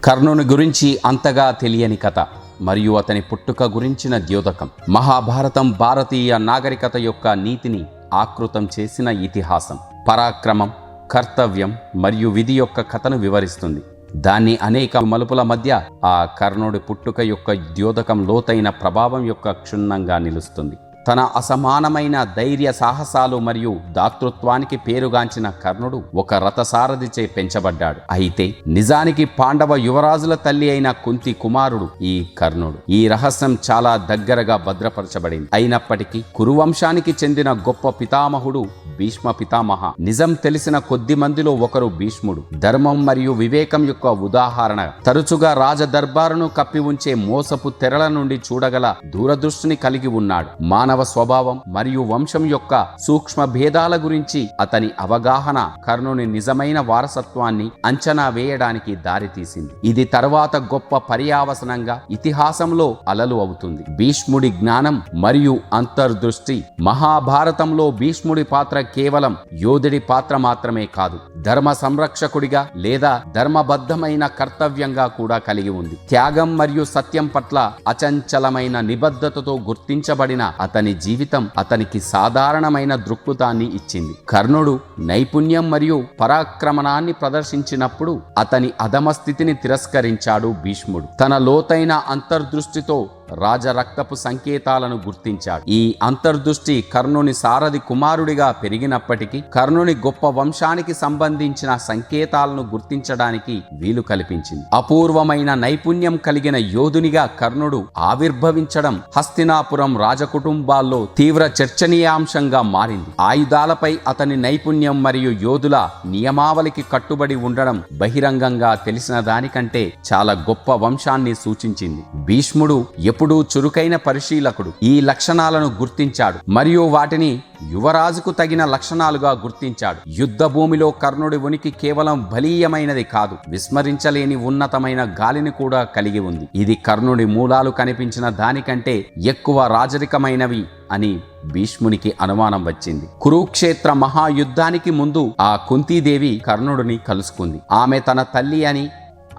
కర్ణుని గురించి అంతగా తెలియని కథ మరియు అతని పుట్టుక గురించిన ద్యోతకం. మహాభారతం భారతీయ నాగరికత యొక్క నీతిని ఆకృతం చేసిన ఇతిహాసం. పరాక్రమం, కర్తవ్యం మరియు విధి యొక్క కథను వివరిస్తుంది. దాన్ని అనేక మలుపుల మధ్య ఆ కర్ణుడి పుట్టుక యొక్క ద్యోతకం లోతైన ప్రభావం యొక్క క్షుణ్ణంగా నిలుస్తుంది. తన అసమానమైన ధైర్య సాహసాలు మరియు దాతృత్వానికి పేరుగాంచిన కర్ణుడు ఒక రథసారథిచే పెంచబడ్డాడు. అయితే నిజానికి పాండవ యువరాజుల తల్లి అయిన కుంతి కుమారుడు ఈ కర్ణుడు. ఈ రహస్యం చాలా దగ్గరగా భద్రపరచబడింది. అయినప్పటికీ కురువంశానికి చెందిన గొప్ప పితామహుడు భీష్మ పితామహ. నిజం తెలిసిన కొద్ది మందిలో ఒకరు భీష్ముడు. ధర్మం మరియు వివేకం యొక్క ఉదాహరణ. తరచుగా రాజదర్బారును కప్పి ఉంచే మోసపు తెరల నుండి చూడగల దూరదృష్టిని కలిగి ఉన్నాడు. మానవ స్వభావం మరియు వంశం యొక్క సూక్ష్మ భేదాల గురించి అతని అవగాహన కర్ణుని నిజమైన వారసత్వాన్ని అంచనా వేయడానికి దారితీసింది. ఇది తర్వాత గొప్ప పర్యావసనంగా ఇతిహాసంలో అలలు అవుతుంది. భీష్ముడి జ్ఞానం మరియు అంతర్దృష్టి. మహాభారతంలో భీష్ముడి పాత్ర కేవలం యోధుడి పాత్ర మాత్రమే కాదు, ధర్మ సంరక్షకుడిగా లేదా ధర్మబద్ధమైన కర్తవ్యంగా కూడా కలిగి ఉంది. త్యాగం మరియు సత్యం పట్ల అచంచలమైన నిబద్ధతతో గుర్తించబడిన అతని జీవితం అతనికి సాధారణమైన దృక్పథాన్ని ఇచ్చింది. కర్ణుడు నైపుణ్యం మరియు పరాక్రమణాన్ని ప్రదర్శించినప్పుడు అతని అధమ స్థితిని తిరస్కరించాడు భీష్ముడు. తన లోతైన అంతర్దృష్టితో రాజరక్తపు సంకేతాలను గుర్తించాడు. ఈ అంతర్దృష్టి కర్ణుని సారథి కుమారుడిగా పెరిగినప్పటికీ కర్ణుని గొప్ప వంశానికి సంబంధించిన సంకేతాలను గుర్తించడానికి వీలు కల్పించింది. అపూర్వమైన నైపుణ్యం కలిగిన యోధునిగా కర్ణుడు ఆవిర్భవించడం హస్తినాపురం రాజకుటుంబాల్లో తీవ్ర చర్చనీయాంశంగా మారింది. ఆయుధాలపై అతని నైపుణ్యం మరియు యోధుల నియమావళికి కట్టుబడి ఉండడం బహిరంగంగా తెలిసిన దానికంటే చాలా గొప్ప వంశాన్ని సూచించింది. భీష్ముడు ఎప్పుడూ చురుకైన పరిశీలకుడు. ఈ లక్షణాలను గుర్తించాడు మరియు వాటిని యువరాజుకు తగిన లక్షణాలుగా గుర్తించాడు. యుద్ధ భూమిలో కర్ణుడి ఉనికి కేవలం బలీయమైనది కాదు, విస్మరించలేని ఉన్నతమైన గాలిని కూడా కలిగి ఉంది. ఇది కర్ణుడి మూలాలు కనిపించిన దానికంటే ఎక్కువ రాజరికమైనవి అని భీష్మునికి అనుమానం వచ్చింది. కురుక్షేత్ర మహాయుద్ధానికి ముందు ఆ కుంతీదేవి కర్ణుడిని కలుసుకుంది. ఆమె తన తల్లి అని,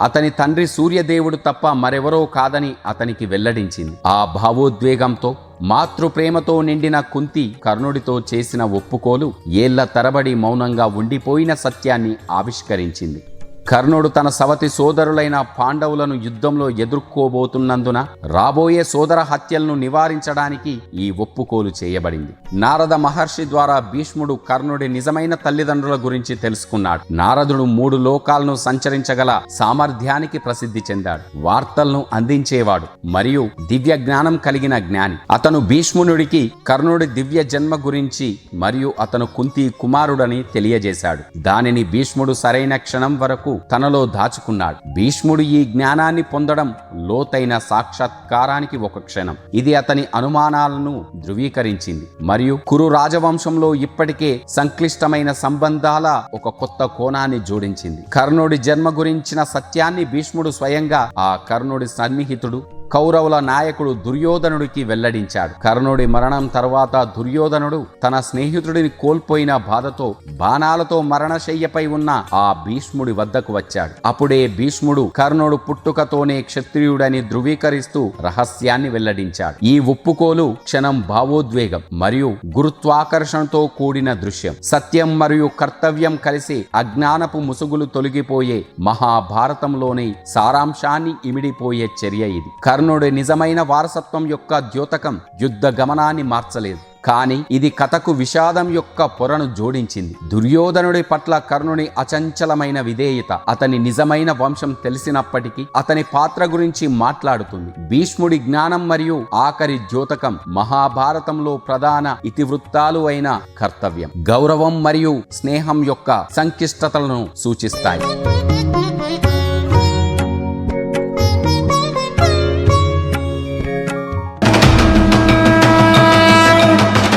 అతని తండ్రి సూర్యదేవుడు తప్ప మరెవరో కాదని అతనికి వెల్లడించింది. ఆ భావోద్వేగంతో మాతృప్రేమతో నిండిన కుంతి కర్ణుడితో చేసిన ఒప్పుకోలు ఏళ్ల తరబడి మౌనంగా ఉండిపోయిన సత్యాన్ని ఆవిష్కరించింది. కర్ణుడు తన సవతి సోదరులైన పాండవులను యుద్ధంలో ఎదుర్కోబోతున్నందున రాబోయే సోదర హత్యలను నివారించడానికి ఈ ఒప్పుకోలు చేయబడింది. నారద మహర్షి ద్వారా భీష్ముడు కర్ణుడి నిజమైన తల్లిదండ్రుల గురించి తెలుసుకున్నాడు. నారదుడు 3 లోకాలను సంచరించగల సామర్థ్యానికి ప్రసిద్ధి చెందాడు. వార్తలను అందించేవాడు మరియు దివ్య జ్ఞానం కలిగిన జ్ఞాని. అతను భీష్మునుడికి కర్ణుడి దివ్య జన్మ గురించి మరియు అతను కుంతి కుమారుడని తెలియజేశాడు. దానిని భీష్ముడు సరైన క్షణం వరకు తనలో దాచుకున్నాడు. భీష్ముడు ఈ జ్ఞానాన్ని పొందడం లోతైన సాక్షాత్కారానికి ఒక క్షణం. ఇది అతని అనుమానాలను ధృవీకరించింది మరియు కురు రాజవంశంలో ఇప్పటికే సంక్లిష్టమైన సంబంధాల ఒక కొత్త కోణాన్ని జోడించింది. కర్ణుడి జన్మ గురించిన సత్యాన్ని భీష్ముడు స్వయంగా ఆ కర్ణుడి సన్నిహితుడు కౌరవుల నాయకుడు దుర్యోధనుడికి వెల్లడించాడు. కర్ణుడి మరణం తర్వాత దుర్యోధనుడు తన స్నేహితుడిని కోల్పోయిన బాధతో బాణాలతో మరణశయ్యపై ఉన్న ఆ భీష్ముడి వద్దకు వచ్చాడు. అప్పుడే భీష్ముడు కర్ణుడు పుట్టుకతోనే క్షత్రియుడని ధృవీకరిస్తూ రహస్యాన్ని వెల్లడించాడు. ఈ ఒప్పుకోలు క్షణం భావోద్వేగం మరియు గురుత్వాకర్షణతో కూడిన దృశ్యం. సత్యం మరియు కర్తవ్యం కలిసి అజ్ఞానపు ముసుగులు తొలగిపోయే మహాభారతంలోని సారాంశాన్ని ఇమిడిపోయే చర్య ఇది. కర్ణుడి నిజమైన వారసత్వం యొక్క ద్యోతకం యుద్ధ గమనాన్ని మార్చలేదు, కానీ ఇది కథకు విషాదం యొక్క పొరను జోడించింది. దుర్యోధనుడి పట్ల కర్ణుని అచంచలమైన విధేయత అతని నిజమైన వంశం తెలిసినప్పటికీ అతని పాత్ర గురించి మాట్లాడుతుంది. భీష్ముడి జ్ఞానం మరియు ఆఖరి ద్యోతకం మహాభారతంలో ప్రధాన ఇతివృత్తాలు అయిన కర్తవ్యం, గౌరవం మరియు స్నేహం యొక్క సంక్లిష్టతలను సూచిస్తాయి.